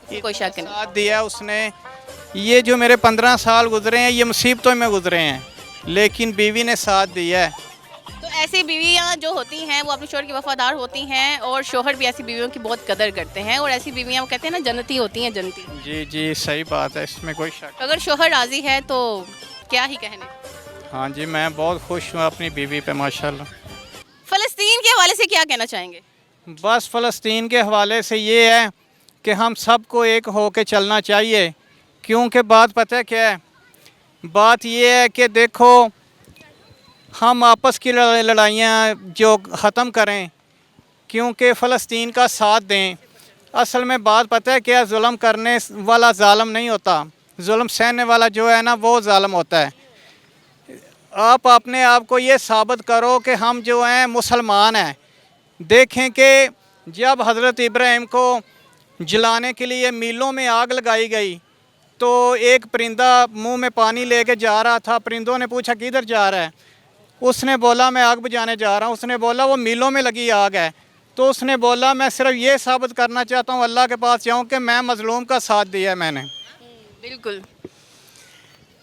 कोई शक नहीं। साथ दिया उसने। ये जो मेरे 15 साल गुजरे हैं, ये मुसीबतों में गुजरे हैं, लेकिन बीवी ने साथ दिया है। तो ऐसी बीवियाँ जो होती हैं वो अपने शोहर की वफादार होती हैं, और शोहर भी ऐसी बीवियों की बहुत कदर करते हैं, और ऐसी बीवियाँ वो कहते हैं ना, जन्नती होती हैं, जन्नती। जी जी, सही बात है, इसमें कोई शक। अगर शोहर राज़ी है तो क्या ही कहने। हाँ जी, मैं बहुत खुश हूँ अपनी बीवी पे माशाल्लाह। फ़लस्तीन के हवाले से क्या कहना चाहेंगे? बस फ़लस्तीन के हवाले से ये है कि हम सबको एक हो के चलना चाहिए, क्योंकि बात पता है क्या है? बात ये है कि देखो, हम आपस की लड़ाइयाँ जो ख़त्म करें, क्योंकि फ़लस्तीन का साथ दें। असल में बात पता है क्या, जुल्म करने वाला ज़ालिम नहीं होता, जुल्म सहने वाला जो है ना, वो ज़ालिम होता है। आप अपने आप को ये साबित करो कि हम जो हैं मुसलमान हैं। देखें कि जब हज़रत इब्राहिम को जलाने के लिए मीलों में आग लगाई गई, तो एक परिंदा मुंह में पानी लेके जा रहा था। परिंदों ने पूछा किधर जा रहा है? उसने बोला मैं आग बुझाने जा रहा हूँ। उसने बोला वो मीलों में लगी आग है। तो उसने बोला मैं सिर्फ ये साबित करना चाहता हूँ अल्लाह के पास जाऊँ कि मैं मज़लूम का साथ दिया है मैंने। बिल्कुल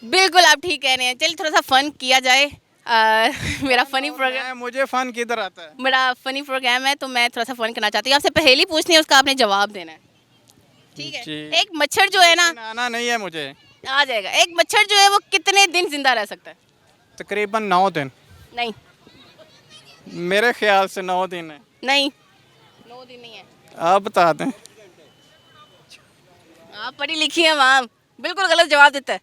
बिल्कुल, आप ठीक कह रहे हैं। चलिए थोड़ा सा फ़न किया जाए। मेरा फ़नी प्रोग्राम, मुझे फ़न किधर आता है? मेरा फ़नी प्रोग्राम है, तो मैं थोड़ा सा फ़न करना चाहती हूँ। आपसे पहेली पूछनी है, उसका आपने जवाब देना है। ठीक है। जी। एक मच्छर जो है ना, आना नहीं है मुझे। आ जाएगा। एक मच्छर जो है वो कितने दिन जिंदा रह सकता है? तकरीबन 9 दिन। नहीं मेरे ख्याल से 9 दिन है। नहीं, 9 दिन नहीं है। आप बता दें। आप पढ़ी लिखी हैं मैम, बिल्कुल गलत जवाब देता है।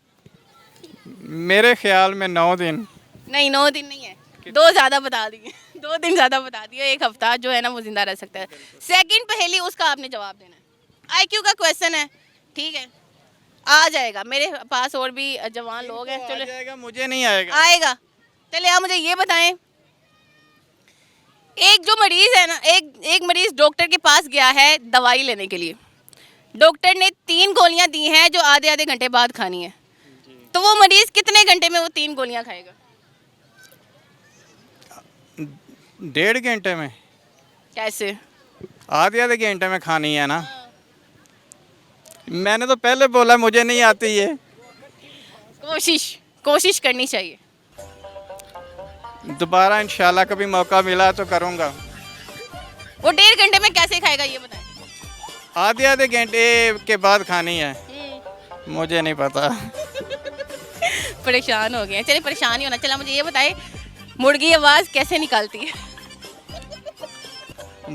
मेरे ख्याल में 9 दिन। नहीं, 9 दिन नहीं है, 2 ज़्यादा बता दिए। 2 दिन ज़्यादा बता दिए। 1 हफ्ता जो है ना वो जिंदा रह सकता है। सेकंड पहेली उसका आपने जवाब देना है। IQ का क्वेश्चन है, ठीक है? आ जाएगा। मेरे पास और भी जवान लोग हैं। चलो, जाएगा, मुझे नहीं आएगा। आएगा। चलिए आप मुझे ये बताएं, एक जो मरीज है ना, एक मरीज डॉक्टर के पास गया है दवाई लेने के लिए। डॉक्टर ने 3 गोलियां दी हैं जो आधे आधे घंटे बाद खानी है। तो वो मरीज कितने घंटे में वो 3 गोलियां खाएगा? 1.5 घंटे में। कैसे? आधे घंटे में खानी है ना। मैंने तो पहले बोला मुझे नहीं आती है। कोशिश करनी चाहिए। दोबारा इंशाल्लाह कभी मौका मिला तो करूँगा। वो 1.5 घंटे में कैसे खाएगा ये बताएं? आधे घंटे के बाद खानी है। मुझे नहीं पता। परेशान हो गए हैं। चलिए परेशान ही होना। चला मुझे ये बताए, मुर्गी आवाज़ कैसे निकालती है?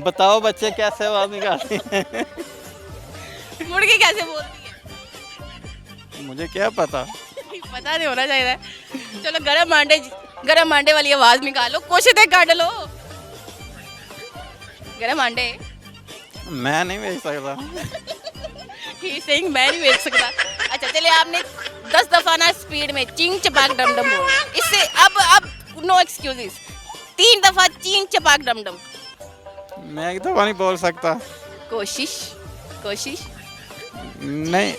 बताओ बच्चे कैसे आवाज़ निकालती है। मुर्गी कैसे बोलती है? मुझे क्या पता। पता नहीं होना चाहिए। चलो गरम अंडे वाली आवाज़ निकालो, कोशिश कर लो। गरम अंडे मैं नहीं भेज सकता। मैं नहीं भेज सकता। अच्छा चलिए, आपने 10 दफा ना स्पीड में चिंग चपाक डम डम बोला। इससे अब नो एक्सक्यूजेस। 3 दफा चिंग चपाक डम डम। मैं एक दफा नहीं बोल सकता। कोशिश नहीं,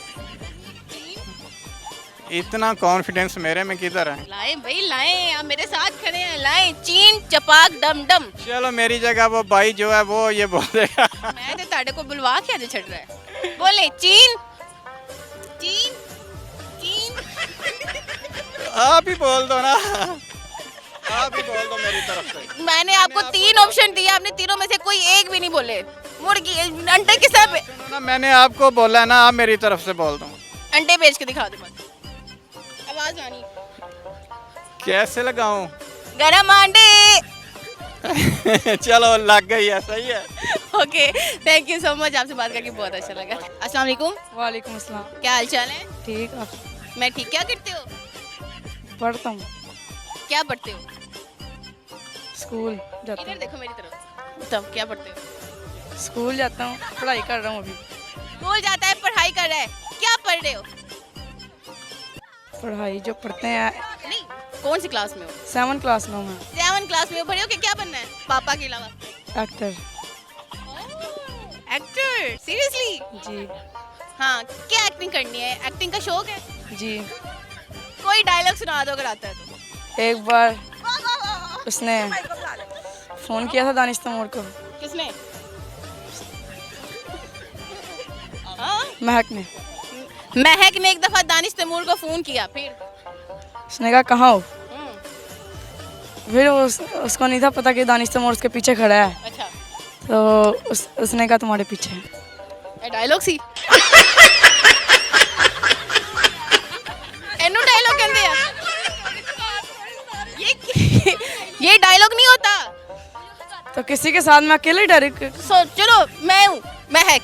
इतना कॉन्फिडेंस मेरे में किधर है। लाएं भाई लाएं, आप मेरे साथ खड़े हैं, लाएं। चीन चपाक डम डम। चलो मेरी जगह वो भाई जो है वो ये बोल देगा। मैं तो ताड़े को बुलवा के आज छड़ रहा है। बोले चीन। आप ही बोल दो ना। आप ही बोल दो मेरी तरफ से। मैंने आपको 3 ऑप्शन दिए, आपने तीनों में से कोई एक भी नहीं बोले। मुर्गी अंडे के साथ ना, मैंने आपको बोला ना, आप मेरी तरफ से बोल दो। अंडे बेच के दिखा दे बस। आवाज आनी कैसे लगाऊं? गरम अंडे। चलो लग गई है, सही है। Okay, thank you so much. आपसे बात करके बहुत अच्छा लगा। अस्सलाम वालेकुम। वालेकुम अस्सलाम। क्या हाल चाल है? ठीक है। मैं ठीक। क्या करते हो? पढ़ता हूँ। क्या पढ़ते हो? स्कूल जाता इधर हूँ। देखो मेरी तरफ। तब क्या पढ़ते हो? स्कूल जाता हूँ, पढ़ाई कर रहा हूँ अभी। स्कूल जाता है, पढ़ाई कर रहा है। क्या पढ़ रहे हो? पढ़ाई जो पढ़ते हैं। नहीं, कौन सी क्लास में हो? 7 क्लास में हूँ मैं। 7 क्लास में हो। बड़े हो के क्या बनना है पापा के अलावा? एक्टर। एक्टर? सीरियसली? जी हाँ, क्या एक्टिंग करनी है? एक्टिंग का शौक है? जी। कोई डायलॉग सुना दो अगर आता है तो। एक बार उसने फ़ोन किया था दानिश तैमूर को। किसने? हाँ? महक ने। महक ने एक दफा दानिश तैमूर को फोन किया, फिर उसने कहा कहाँ हो? फिर उसको नहीं था पता कि दानिश तैमूर उसके पीछे खड़ा है। अच्छा। तो उसने कहा तुम्हारे पीछे। डायलॉग सी एनु डायलॉग कहते हैं। ये डायलॉग नहीं होता। तो किसी के साथ मैं अकेले डायरेक्ट। चलो मैं हूँ महक।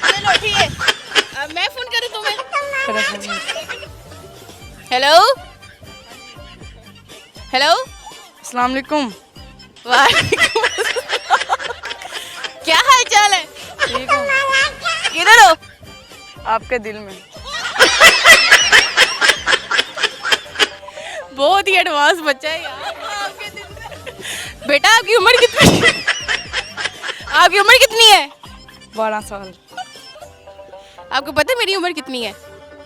चलो ठीक है, मैं फोन करूँ तुम्हें। हेलो हेलो, अस्सलाम वालेकुम। वालेकुम। क्या हाल चाल है? ठीक हो? किधर हो? आपके दिल में। बहुत ही एडवांस बच्चा है यार। आपके दिल में। बेटा आपकी उम्र कितनी है? आपकी उम्र कितनी है? 12 साल। आपको पता है मेरी उम्र कितनी है?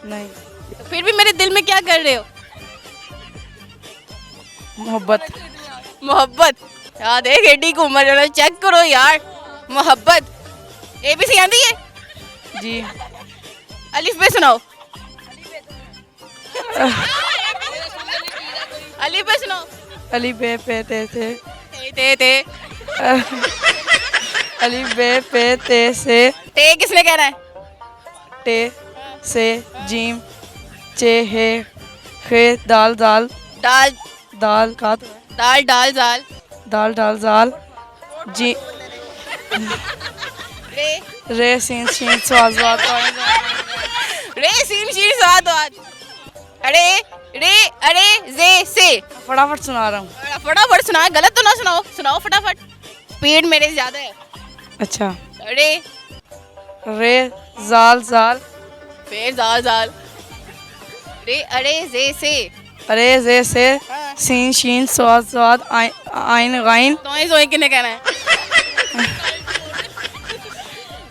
नहीं। तो फिर भी मेरे दिल में क्या कर रहे हो? मोहब्बत। मोहब्बत? यार देख एडी की उम्र है, चेक करो यार। मोहब्बत ABC आती है? जी। अलिफ बे सुनाओ। अलिफ बे सुनाओ। अली बे पे ते ते अलिफ बे पे ते से टे किसने कहना है? टे से जीम चे हे खे दाल दाल दाल दाल का तो है दाल डाल जाल दाल दाल जाल जी रे रे सीन शीन स्वाद स्वाद रे सीन शीन स्वाद वाद अरे रे अरे जे से फटाफट सुना रहा हूँ। फटाफट सुना, गलत तो ना सुनाओ, सुनाओ फटाफट, स्पीड मेरे से ज्यादा है। अच्छा रे रे जाल जाल फिर जाल जाल रे अरे जे से अरे जे से सीन शीन स्वाद स्वाद आइन गाइन तो ही सोए किने कहना है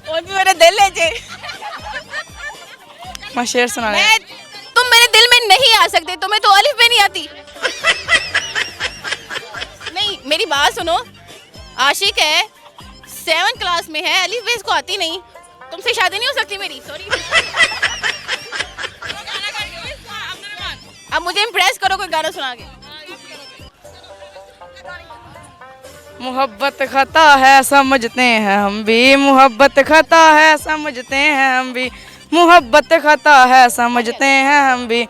और भी मेरे दिल है जे मैं शेर सुना रहा मैं तुम मेरे दिल में नहीं आ सकते, तुम्हें तो अलिफ में नहीं आती। नहीं मेरी बात सुनो, आशिक है 7th क्लास में है, अलिफ बेस को आती नहीं, तुमसे शादी नहीं हो सकती मेरी, सॉरी। अब मुझे इम्प्रेस करो कोई गाना सुना के। मोहब्बत खता है समझते हैं हम भी, मोहब्बत खता है समझते हैं हम भी, मोहब्बत खता है समझते हैं हम भी,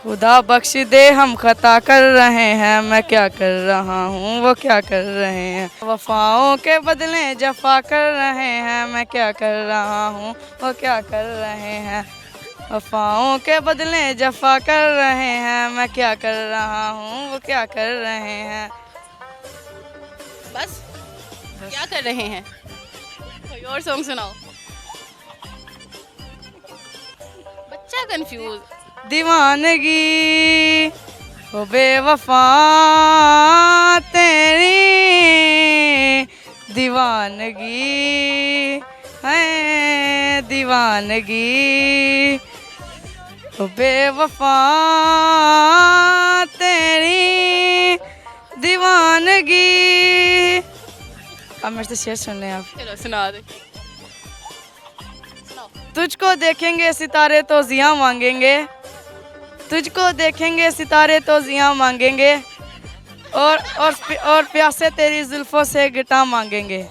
खुदा बख्श दे हम खता कर रहे हैं, मैं क्या कर रहा हूँ वो क्या कर रहे हैं, वफाओं के बदले जफा कर रहे हैं, मैं क्या कर रहा हूँ वो क्या कर रहे हैं, वफाओं के बदले जफा कर रहे हैं, मैं क्या कर रहा हूँ वो क्या कर रहे हैं। बस क्या कर रहे हैं? कोई और सॉन्ग सुनाओ। बच्चा कंफ्यूज। दीवानगी हो बेवफा तेरी, दीवानगी है दीवानगी हो बेवफा तेरी दीवानगी। अब मेरे से शेर सुन लें आप। चलो सुना दे। तुझको देखेंगे सितारे तो जिया मांगेंगे, तुझको देखेंगे सितारे तो जिया मांगेंगे, और प्यासे तेरी जुल्फों से गिटा मांगेंगे,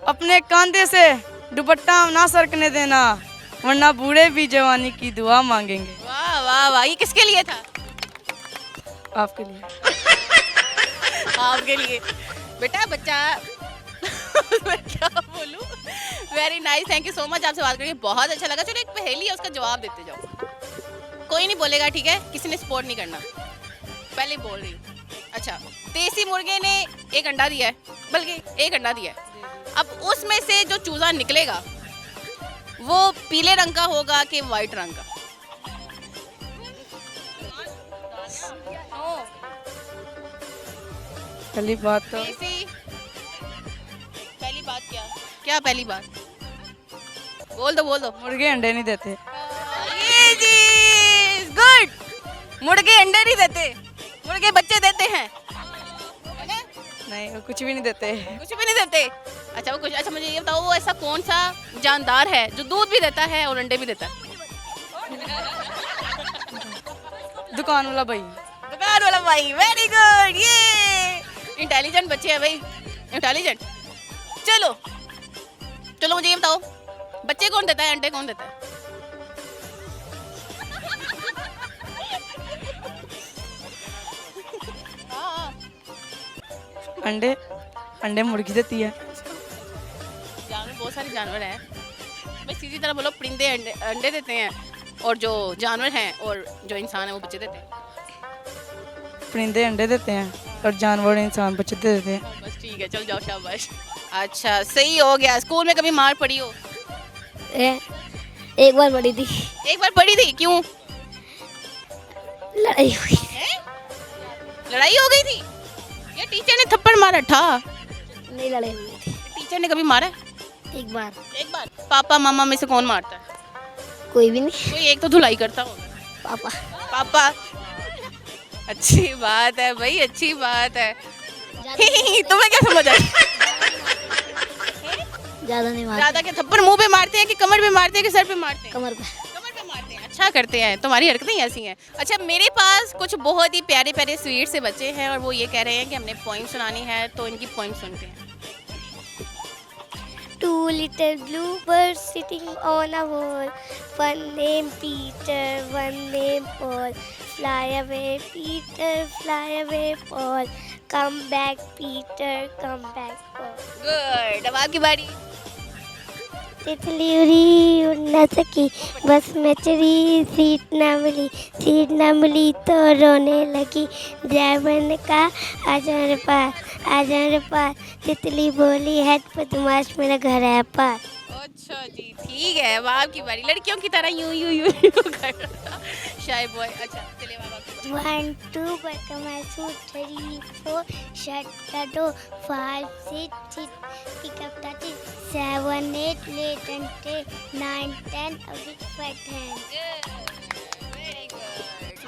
अपने कांधे से दुपट्टा ना सरकने देना, वरना बूढ़े भी जवानी की दुआ मांगेंगे। वाह वाह वाह, ये किसके लिए था? आपके लिए। आपके लिए बेटा बच्चा। मैं क्या बोलूं, very nice, thank you so much, आपसे बात करके बहुत अच्छा लगा। चलो एक पहेली है उसका जवाब देते जाओ, कोई नहीं बोलेगा ठीक है, किसी ने सपोर्ट नहीं करना, पहले बोल रही हूँ। अच्छा, देसी मुर्गे ने एक अंडा दिया है, बल्कि एक अंडा दिया है, अब उसमें से जो चूजा निकलेगा वो पीले रंग का होगा कि वाइट रंग का? पहली बात तो पहली बात क्या पहली बात? बोल दो। मुर्गे अंडे नहीं देते। ये जी गुड, मुर्गे अंडे नहीं देते, मुर्गे बच्चे देते हैं। नहीं वो कुछ भी नहीं देते। कुछ भी नहीं देते। अच्छा वो कुछ, अच्छा मुझे ये बताओ, वो ऐसा कौन सा जानदार है जो दूध भी देता है और अंडे भी देता है? दुकान वाला भाई। दुकान वाला भाई, वेरी गुड, ये इंटेलिजेंट बच्चे हैं भाई, इंटेलिजेंट। चलो मुझे ये बताओ, बच्चे कौन देता है, अंडे कौन देता है? अंडे मुर्गी देती है। जानवर बहुत सारे जानवर हैं भाई, सीधी तरह बोलो, परिंदे अंडे देते हैं, और जो जानवर हैं और जो इंसान है वो बच्चे देते हैं। परिंदे अंडे देते हैं और जानवर इंसान बच्चे देते हैं। बस ठीक है, चल जाओ, शाबाश। अच्छा सही हो गया। स्कूल में कभी मार पड़ी हो? एक बार पड़ी थी। एक बार पड़ी थी, क्यों? लड़ाई हुई। लड़ाई हो गई थी या टीचर ने थप्पड़ मारा था? नहीं, लड़ाई हुई थी। टीचर ने कभी मारा? एक बार। पापा मामा में से कौन मारता है? कोई भी नहीं। कोई एक तो धुलाई करता होगा। पापा। अच्छी बात है भाई, अच्छी बात है। तुम्हें क्या समझ आई? ज्यादा नहीं मारते। ज्यादा के थप्पड़ मुंह पे मारते हैं कि कमर पे मारते हैं कि सर पे मारते हैं? कमर पे। कमर पे मारते हैं। अच्छा करते हैं, तुम्हारी हरकतें ऐसी हैं। अच्छा, मेरे पास कुछ बहुत ही प्यारे प्यारे स्वीट से बच्चे हैं और वो ये कह रहे हैं कि हमने पोइम सुनानी है, तो इनकी पोइम सुनते हैं। two little bluebirds sitting on a wall. One named Peter, one named Paul. Fly away, Peter, fly away, Paul. Come back, Peter, come back, Paul. Good, अब आपकी बारी। तितली उड़ी उड़ न सकी, बस में चढ़ी सीट न मिली तो रोने लगी। ड्राइवर ने कहा आजा रे पास। तितली बोली हेड बदमाश, मेरा घर है पास। अच्छा जी, ठीक है, अब आपकी बारी। लड़कियों की तरह यूं कर रहा शाय बॉय। अच्छा चलिए, अब आपकी बारी। 1 2 buckle my suit 3 4 shut the door 5 6 pick up the tea 7 8 late and 9 10 a big fat hand. Very good.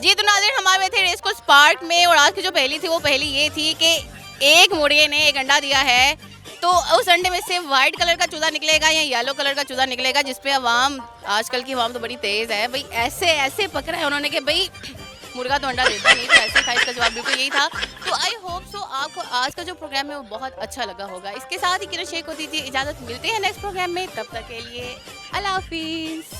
जी तो नाज़रीन, हमारे थे रेस को स्पार्क में, और आज की जो पहली थी वो पहली ये थी कि एक मुर्गे ने एक अंडा दिया है, तो उस अंडे में से वाइट कलर का चूजा निकलेगा या येलो कलर का चूजा निकलेगा, जिस पे अवाम, आजकल की अवाम तो बड़ी तेज़ है भाई, ऐसे पकड़ा है उन्होंने कि भाई मुर्गा तो अंडा देता नहीं, तो ऐसे था। इसका जवाब बिल्कुल यही था। तो आई होप सो आपको आज का जो प्रोग्राम है वो बहुत अच्छा लगा होगा। इसके साथ ही किरण शेख को दीजिए इजाज़त, मिलते हैं नेक्स्ट प्रोग्राम में, तब तक के लिए अल्लाह हाफिज़।